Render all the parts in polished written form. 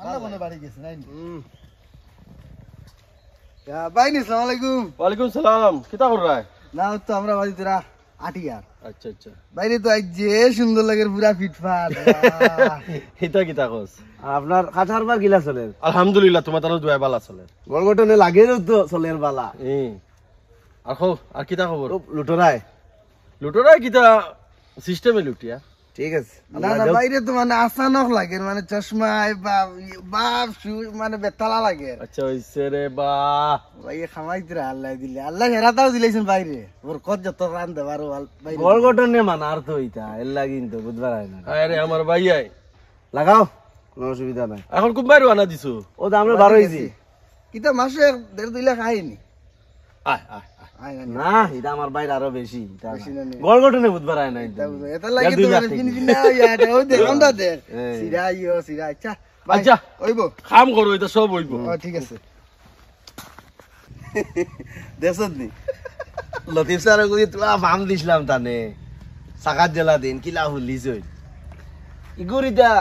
আল্লাহ মনে বাড়ি গেছে নাই বাইনি আসসালামু আলাইকুম ওয়ালাইকুম সালাম কিতা কর রায় না তো আমরা বাড়ি তোরা আটিয়ার আচ্ছা আচ্ছা বাইরে তো আজ যে সুন্দর লাগে পুরা ফিটফাট হিতা কিতা কস আপনার কাছারবার গিলা চলের আলহামদুলিল্লাহ তোমার তার দুয়া বালা চলে গড়গটনে লাগে তো চলের বালা আর খো আর কিতা খবর লুটরায় লুটোরাই কিতা সিস্টেমে লুটিয়া ঠিক আছে না না বাইরে তো মানে আসানক লাগে মানে চশমা বা বাপ মানে বেতালা লাগে আচ্ছা হইছে রে বা ভাই খামাইতরা আল্লাহ দিলে আল্লাহ হেরাতাও দিলেছেন বাইরে ওর কত যত রান দেবারও বাইরে গড়গটনে মানার তো ইটা এর লাগিন তো বুঝবার হয় না আরে আমার ভাই আই লাগাও কোনো অসুবিধা নাই এখন কোন বাইরে আনা দিছো ও তো আমরা বারো হয়েছি কিতা মাসে 1.5-2 লাখ আইনি আয় আয় আয় না না এটা আমার বাইরে আরো বেশি বেশি না নি। গড়গটনে বুঝবার হয় না এটা লাগে তো মানে ফিন ফিন না ইয়াটা ওই দেখ আমরা দেখ সিরাইও সিরাই আচ্ছা আচ্ছা ওইবো কাম করো এটা সব হইব ঠিক আছে দেখছত নি লতিফ স্যার কই তোলা ফাম দিছিলাম তানে সাকাত জেলা দিন কিলা হুলিছ ইগুরিটা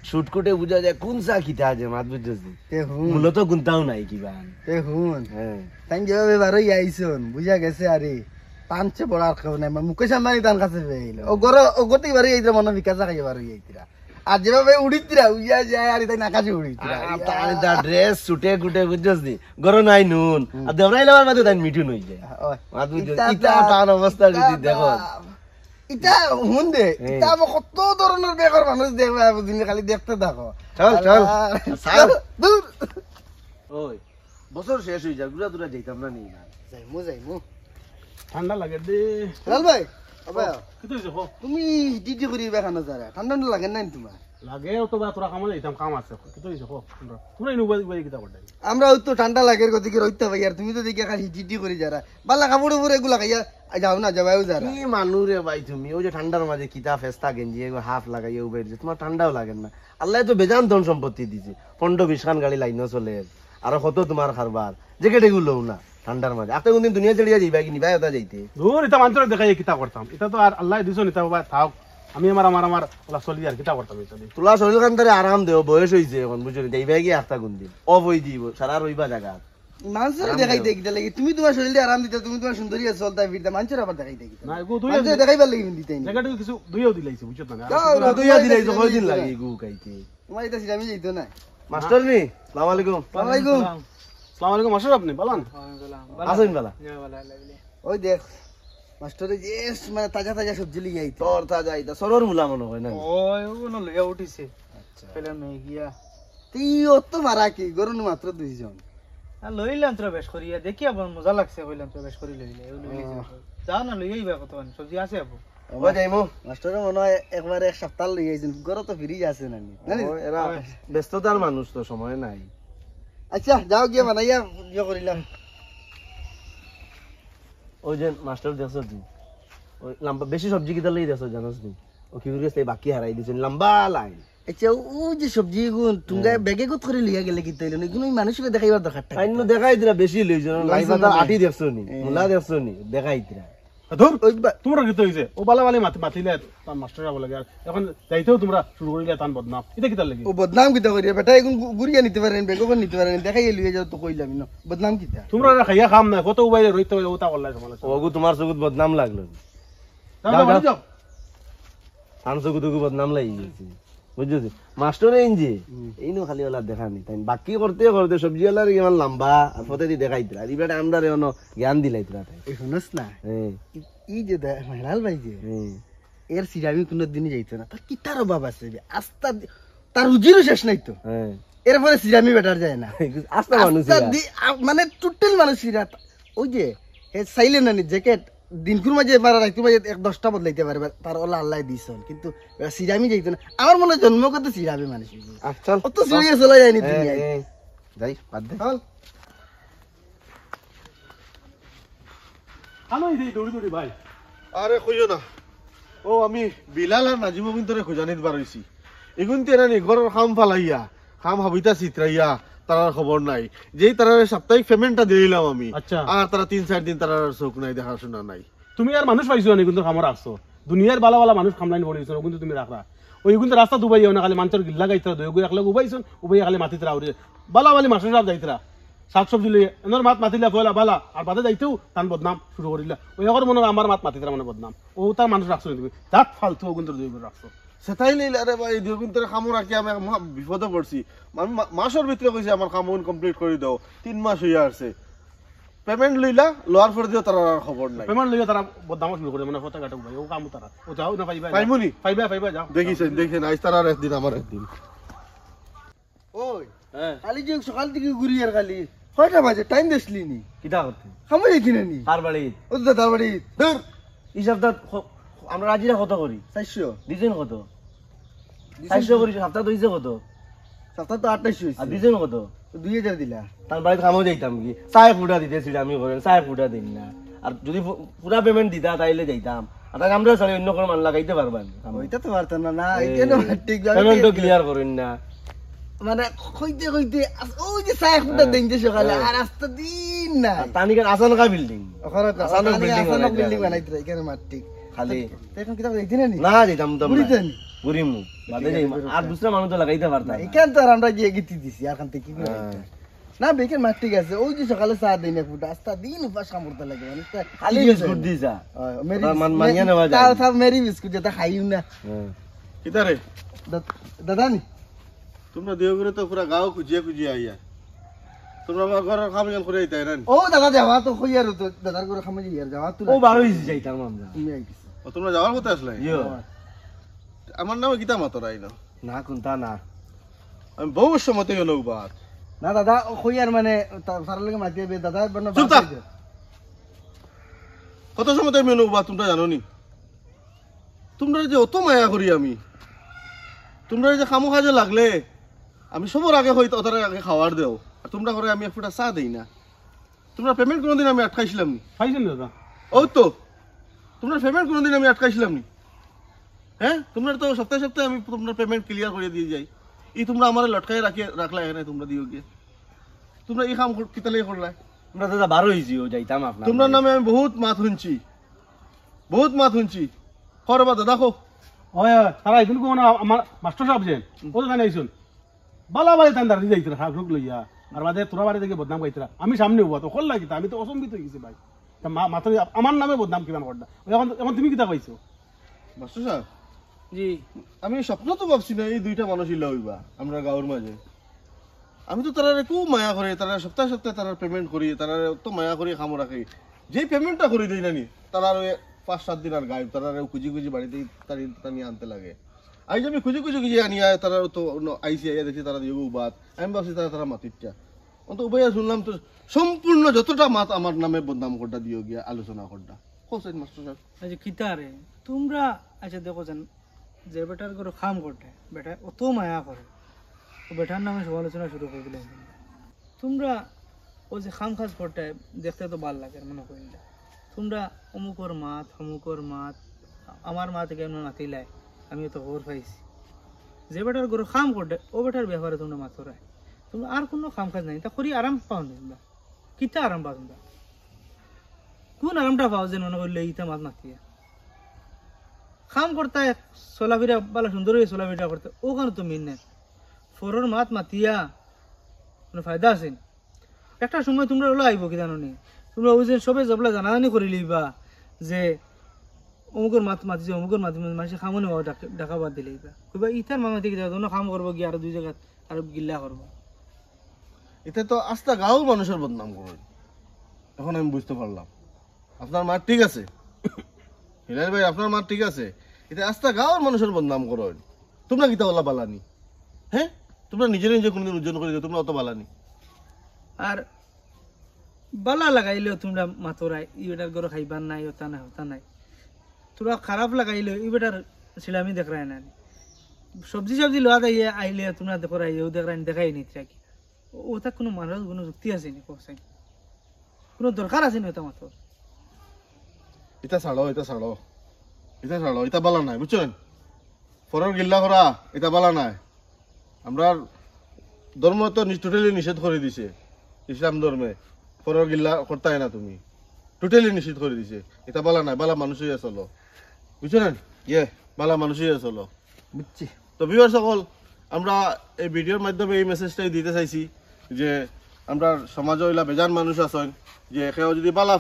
শুটকুটে বুঝা যায় কোন চা খিতা আছে মাত বুঝছিস তে হুন মূলত গুনতাও নাই কিবা তে হুন হ্যাঁ তাই যেভাবে বারোই আইসন বুঝা গেছে আরে পাঁচে বড়ার খাও নাই মুকেশ আম্বানি তার কাছে পেয়েছিল ও গর ও গতি বারোই আইতরা মনে বিকাশা খাই বারোই আইতরা আর যেভাবে উড়িতরা উইয়া যায় আর তাই নাকাশে উড়িতরা তারে দা ড্রেস সুটে গুটে বুঝছিস নি গর নাই নুন আর দেবরাই লাবার মাঝে তাই মিঠুন হই যায় মাত বুঝছিস ইটা তার অবস্থা যদি দেখো ইটা হুন দে ইটা কত ধরনের বেকার মানুষ দেখবে দিন খালি দেখতে থাকো চল চল চল দূর ওই বছর শেষ হই যা গুড়া দুরা যাইতাম না নি যাইমু ঠান্ডা লাগে দে চল ভাই আবা কিতো হইছে খো তুমি ডিটি করি বেখানো যারা ঠান্ডা লাগে নাই তোমার লাগে তো বা তোরা কামে যাইতাম কাম আছে কিতো হইছে খো তোরা ইনু বাই কিতা করতে আমরা তো ঠান্ডা লাগে গতিকে রইতে ভাই আর তুমি তো দেখি খালি ডিটি করি যারা বালা কাপড় উপরে এগুলা খাইয়া যাও না যাবাও যারা কি মানু রে ভাই তুমি ওই যে ঠান্ডার মাঝে কিতা ফেস্তা গেঞ্জি এগুলো হাফ লাগাইয়া উবের তোমার ঠান্ডাও লাগে না আল্লাহ তো বেজান ধন সম্পত্তি দিছে 15-20 খান গাড়ি লাইনও চলে আর কত তোমার খারবার জ্যাকেট এগুলো না ঠান্ডার মাঝে আপনি কোনদিন দুনিয়া চড়িয়া যাইবা কি নিবা ওটা যাইতে দূর এটা মানতে দেখাই কিতা করতাম এটা তো আর আল্লাহ দিছো নিতা বাবা থাক আমি আমার ওলা চলি আর কিতা করতাম এটা দি তোলা শরীর কান্তারে আরাম দেও বয়স হইছে এখন বুঝলি যাইবা কি একটা কোনদিন অবই দিব সারা রইবা জায়গা মানুষের দেখাইতে কিটা লাগে তুমি তোমার শরীরে আরাম দিতে তুমি তোমার সুন্দরী চলতা ফিরতা মানুষের আবার দেখাইতে কিটা না গো তুই মানুষের দেখাইবার লাগি দিতে জায়গাটা কিছু দুইও দিলাইছে বুঝছ না দুইয়া দিলাই তো কয়দিন লাগে গু খাইতে তোমার এটা সিরামি যাইতো না মাস্টার নি আসসালামু আলাইকুম ওয়ালাইকুম আসসালামু আলাইকুম মাস্টার আপনি বলেন আসেন বালা ওই দেখ মাস্টারে যে মানে তাজা তাজা সবজি লিয়ে আইতো তোর তা যাইতা সরর মুলা মনে হয় না ওই ওগুলো লইয়া উঠিছে পেলে মেয়ে গিয়া তুই অত মারা কি গরুন মাত্র 2 জন আর লইলাম তোরা বেশ করিয়া দেখি আবার মজা লাগছে কইলাম তোরা বেশ করি লইলে যাও না লইয়াই বা কত সবজি আছে আপু ওই যাইমু মাস্টারে মনে হয় একবারে এক সপ্তাহ লই আইছেন গরু তো ফ্রিজ আছে না এরা ব্যস্ততার মানুষ তো সময় নাই আচ্ছা যাও গিয়া বানাইয়া ইয়ে করিলাম ওই যে মাস্টার দেখছ তুই ওই লম্বা বেশি সবজি কিতা লই দেখছ জানোস নি ও কি করে সেই বাকি হারাই দিছেন লম্বা লাইন আচ্ছা ও যে সবজি গুণ তুমি ব্যাগে কত করে লিয়া গেলে কি তাইলো না কোনো মানুষকে দেখাইবার দরকার থাকে আইন দেখাই দিরা বেশি লইছ লাইফাদার আটি দেখছ নি মুলা দেখছ নি দেখাই দিরা ধর তোমরা কিতো হইছে ও বালা বালি মাতিলে তার মাস্টার যাব লাগে আর এখন যাইতেও তোমরা শুরু করিলে তান বদনাম এটা কিতা লাগি ও বদনাম কিতা করিয়া বেটা এখন গুড়িয়া নিতে পারেন ব্যাগও নিতে পারেন দেখাই লিয়ে যাও তো কইলাম না বদনাম কিতা তোমরা খাইয়া খাম না কত উবাইলে রইতে ওটা করলাই সমালোচনা ওগু তোমার চকুত বদনাম লাগলো যাও তান চকুত বদনাম লাগি গেছে বুঝছিস মাস্টারে ইনজি এইনো খালি ওলা দেখা নি তাই বাকি করতে করতে সবজি ওলার ইমান লম্বা আর ফতে দি দেখাই দিলা এই বেটা আমরা রেনো জ্ঞান দিলাই তোরা তাই এই শুনস না হ্যাঁ ই যে মেহলাল ভাই যে এর সিরামি কোনো দিনই যাইতো না তার কি তার অভাব আছে আস্তা তার রুজিরও শেষ নাই তো হ্যাঁ এরপরে সিরামি বেটার যায় না আস্তা মানুষ মানে টোটাল মানুষ সিরা ওই যে হে চাইলে না জ্যাকেট দিনকুর মাঝে মারা রাখতে মাঝে 1-10টা বদলাইতে পারবে তার ওলা আল্লাহ দিছ কিন্তু সিরামি যাইতো না আমার মনে জন্ম করতে সিরামি মানুষ চল অত সিরিয়াস চলে যায়নি দুনিয়ায় যাই বাদ দে চল আনো এই দৌড়ি দৌড়ি ভাই আরে খুঁজো না ও আমি বিলাল আর নাজিমু কিন্তু খুঁজানিত বার হইছি এগুন তেনা নি ঘরের খাম ফালাইয়া খাম হাবিতা চিত্রাইয়া তারার খবর নাই যেই তারার সাপ্তাহিক পেমেন্টটা দিলাম আমি আচ্ছা আর তারা 3-4 দিন তারার চোখ নাই দেখাশোনা নাই তুমি আর মানুষ পাইছো না কিন্তু খামর আসছো দুনিয়ার বালা বালা মানুষ খামলাইন পড়িছো কিন্তু তুমি রাখরা ওই কিন্তু রাস্তা দুবাই না খালি মানুষের গিল্লা গাইতরা দই গই একলা উবাইছন উবাই খালি মাটিতরা আউরে বালা বালি মাস্টার সাহেব যাইতরা শাক সবজি লই এনর মাত মাতিলা ফয়লা বালা আর বাদে যাইতেও তান বদনাম শুরু করিলা ওই আগর মনে আমার মাত মাতিতরা মানে বদনাম ও তার মানুষ রাখছো দিবি তাত ফালতু কিন্তু দই রাখছো সেটাই নিলে আরে ভাই দুগুন্তরে কামো রাখি আমি বিপদে পড়ছি মাসের ভিতরে কইছে আমার কাম কমপ্লিট করে দাও 3 মাস হইয়া আছে পেমেন্ট লইলা লোয়ার পর দিও তার আর খবর নাই পেমেন্ট লইয়া তারা বদনাম শুরু করে মানে ফটা কাটক ভাই ও কাম তারা ও যাও না পাইবা পাইমুনি পাইবা যাও দেখিছেন আজ তার আর একদিন আমার একদিন ওই খালি যে সকাল থেকে ঘুরি আর খালি কয়টা বাজে টাইম দিসলি নি কিতা করতে খামো এখানে নি কার বাড়ি ও তো তার বাড়ি ধর হিসাবটা আমরা রাজিরা কত করি 400 দিছেন কত 400 করি সপ্তাহ দিছে কত সপ্তাহ তো 28 হইছে আর দিছেন কত 2000 দিলা তার বাড়িতে কামও যাইতাম কি চায় ফুটা দিতেছিল আমি করেন চায় ফুটা দিন না আর যদি পুরা পেমেন্ট দিতা তাইলে যাইতাম আর তাই আমরা ছাড়া অন্য কোনো মান লাগাইতে পারবেন ওইটা তো পারতাম না এটা না ঠিক পেমেন্ট তো ক্লিয়ার করেন না মানে কইতে ওই যে সাইক ফুটা দিন যে সকালে আর রাস্তা দিন না আর তানিকার আসানকা বিল্ডিং ওখানে আসানক বিল্ডিং বানাইতে এখানে মাটি খালি এখন কিতা দেখছেন নি না যাইতাম তো বুঝছেন বুড়িমু বাদে যাই আর দুসরা মানুষ তো লাগাইতে পারতাম এখান তো আর আমরা গিয়ে গিতি দিছি আর খান থেকে কি করে না বেকের মাঠ ঠিক আছে ওই যে সকালে চা দিন এক ফুটা রাস্তা দিন উপাস কামড়তে লাগে মানে খালি বিস্কুট দিছা মানিয়া নেওয়া যায় তার মেরি বিস্কুট যেটা খাইও না কিতারে দাদা নি তোমরা দেহ করে তো পুরা গাঁও খুঁজিয়ে আইয়া তোমরা আমার ঘরের কাম করে আইতাই না ও দাদা যাওয়া তো কই আর তো দাদার করে খামে যাই আর যাওয়া তো ও বারো হইছে যাইতাম আমরা তুমি আইছিস তোমরা যাওয়ার কথা আসলে ইয়ো আমার নামে গীতা মাতর আইলো না কোনটা না আমি বহু বছর মতে গেল বাদ না দাদা কই আর মানে তার লাগে মাতিয়ে দাদা বন্য চুপ থাক। কত সময় আমি অনুবা তোমরা জানো নি তোমরা যে অত মায়া করি আমি তোমরা যে খামো খাজে লাগলে আমি সবার আগে হয়তো ওদের আগে খাওয়ার দেও আর তোমরা করে আমি এক ফুটা চা দেই না তোমরা পেমেন্ট কোনোদিন আমি আটকাইছিলাম নি পাইছেন দাদা ও তো তোমরা পেমেন্ট কোনোদিন আমি আটকাইছিলাম নি হ্যাঁ তোমরা তো সপ্তাহে সপ্তাহে আমি তোমরা পেমেন্ট ক্লিয়ার করে দিয়ে যাই তোমরা আমার লটকাই রাখলা এখানে তোমরা দিও গিয়ে তোমরা এই কাম কিতালে করলা আমরা দাদা বারো হইছি ও যাইতাম আপনার তোমরা নামে আমি বহুত মাত শুনছি করবা দাদা কো ওই তারা আইছেন কোন আমার মাস্টার সাহেব যেন ও তো জানি আইছেন বালা বালি তান দাঁড়িয়ে যাইতরা শাক রুক লইয়া আর বাদে তোরা বাড়ি থেকে বদনাম গাইতরা আমি সামনে হবো তো কল লাগিতা আমি তো অসম্বিত হয়ে গেছি ভাই তা মাত্র আমার নামে বদনাম কিমান করডা এখন এখন তুমি কিতা কইছো মাস্টার সাহেব জি আমি স্বপ্ন তো ভাবছি না এই দুইটা মানুষ ইলা হইবা আমরা গাঁওর মাঝে আমি তো তারা খুব মায়া করি তারা সপ্তাহে সপ্তাহে তারা পেমেন্ট করি তারা তো মায়া করি খামো রাখি যে পেমেন্টটা করে দিই নানি তারা 5-7 দিন আর গায়েব তারা খুঁজি বাড়িতে টানি আনতে লাগে আজ আমি খুঁজি গিয়ে আনিয়া তারা তো আইসি আইয়া দেখছি তারা দিয়ে বাদ আমি ভাবছি তারা মাতিরটা অন্ত উপায় শুনলাম তো সম্পূর্ণ যতটা মাত আমার নামে বদনাম করটা দিও গিয়া আলোচনা করটা কোসেন মাস্টার সাহেব আচ্ছা কিতা রে তোমরা আচ্ছা দেখো যেন যে বেটার করে খাম করতে বেটা অত মায়া করে ও বেটার নামে সমালোচনা শুরু করে দিলে তোমরা ও যে খাম খাজ করতে দেখতে তো ভাল লাগে মনে করি তোমরা অমুকর মাত আমার মা থেকে এমন মাতিলাই আমি তো খবর পাইছি যে বেটার করে খাম করতে ও বেটার ব্যাপারে তোমরা মাত রায় তোমরা আর কোনো খাম কাজ নাই তা করি আরাম পাও না তোমরা কিতা আরাম পাও তোমরা কোন আরামটা পাও যে মনে করলে ইতা মাত মাতিয়া খাম করতে চলাফেরা বালা সুন্দর হয়ে চলাফেরা করতে ওখানে তো মিন নাই ফোরর মাত মাতিয়া কোনো ফায়দা আছে একটা সময় তোমরা ওলা আইব কি জানো নি তোমরা ওই যে সবে জবলা জানাজানি করে লিবা যে অমুকর মাত মাতিছে অমুকর মাধ্যমে মানুষের খামো নেওয়া ডাকা বাদ দিলে কইবা ইতার মামা থেকে যাও খাম করবো গিয়ে আরো 2 জায়গা আরো গিল্লা করবো এতে তো আস্তা গাঁও মানুষের বদনাম করেন এখন আমি বুঝতে পারলাম আপনার মা ঠিক আছে হিলাল ভাই আপনার মা ঠিক আছে এটা আস্তা গাঁওর মানুষের বদনাম করেন তোমরা কিতা বলা বালানি হ্যাঁ তোমরা নিজে কোনদিন উজ্জ্বল করে তোমরা অত বালানি আর বালা লাগাইলেও তোমরা মাতরাই ই বেটার গরো খাইবার নাই ওটা নাই তোরা খারাপ লাগাইলেও ই বেটার ছিলামি দেখাই না সবজি লোয়া দাইয়ে আইলে তোমরা দেখো ও দেখাই নি থাকি ওটা কোনো মানুষ কোনো যুক্তি আছে নি কোসাই কোনো দরকার আছে নি ওটা মাতর এটা ছাড়ো এটা বালা নাই বুঝছেন ফরর গিল্লা করা এটা বালা নাই আমরা ধর্ম তো টোটালি নিষেধ করে দিছে ইসলাম ধর্মে ফরর গিল্লা করতে হয় না তুমি টোটালি নিষেধ করে দিছে এটা বালা নাই বালা মানুষ হইয়া চলো বুঝছেন বালা মানুষ হইয়া চলো বুঝছি। তো ভিউয়ার সকল, আমরা এই ভিডিওর মাধ্যমে এই মেসেজটাই দিতে চাইছি যে আমরা সমাজে ওইলা বেজান মানুষ আছেন যে কেউ যদি বালা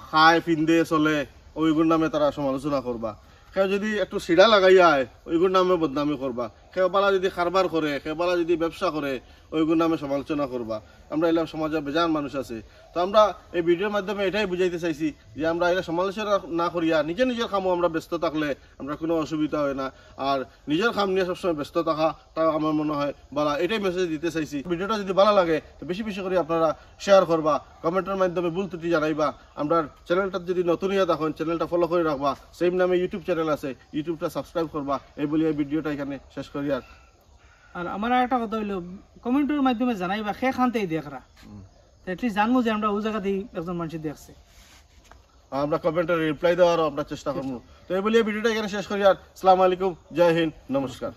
খায় পিন্দে চলে ওইগুর নামে তারা সমালোচনা করবা, কেউ যদি একটু সিডা লাগাইয়া ওইগুর নামে বদনামি করবা, কেউ বালা যদি কারবার করে, কেউ বালা যদি ব্যবসা করে ওইগুর নামে সমালোচনা করবা। আমরা এলাম সমাজে বেজান মানুষ আছে। তো আমরা এই ভিডিওর মাধ্যমে এটাই বুঝাইতে চাইছি যে আমরা এলা সমালোচনা না করিয়া নিজের কামও আমরা ব্যস্ত থাকলে আমরা কোনো অসুবিধা হয় না। আর নিজের কাম নিয়ে সবসময় ব্যস্ত থাকা তাও আমার মনে হয় বালা, এটাই মেসেজ দিতে চাইছি। ভিডিওটা যদি ভালো লাগে তো বেশি বেশি করে আপনারা শেয়ার করবা, কমেন্টের মাধ্যমে ভুল ত্রুটি জানাইবা। আমরা চ্যানেলটা যদি নতুন হয়ে থাকেন চ্যানেলটা ফলো করে রাখবা, সেম নামে ইউটিউব চ্যানেল আছে, ইউটিউবটা সাবস্ক্রাইব করবা। এই বলি এই ভিডিওটা এখানে শেষ করি। আর আমার একটা কথা হইলো কমেন্টের মাধ্যমে জানাইবা সে খানতেই দেখরা, এটলিস্ট জানবো যে আমরা ওই জায়গাতেই একজন মানুষ দেখছে। আমরা কমেন্টের রিপ্লাই দেওয়ারও আমরা চেষ্টা করবো। তো এই বলি এই ভিডিওটা এখানে শেষ করি। আর আসসালামু আলাইকুম, জয় হিন্দ, নমস্কার।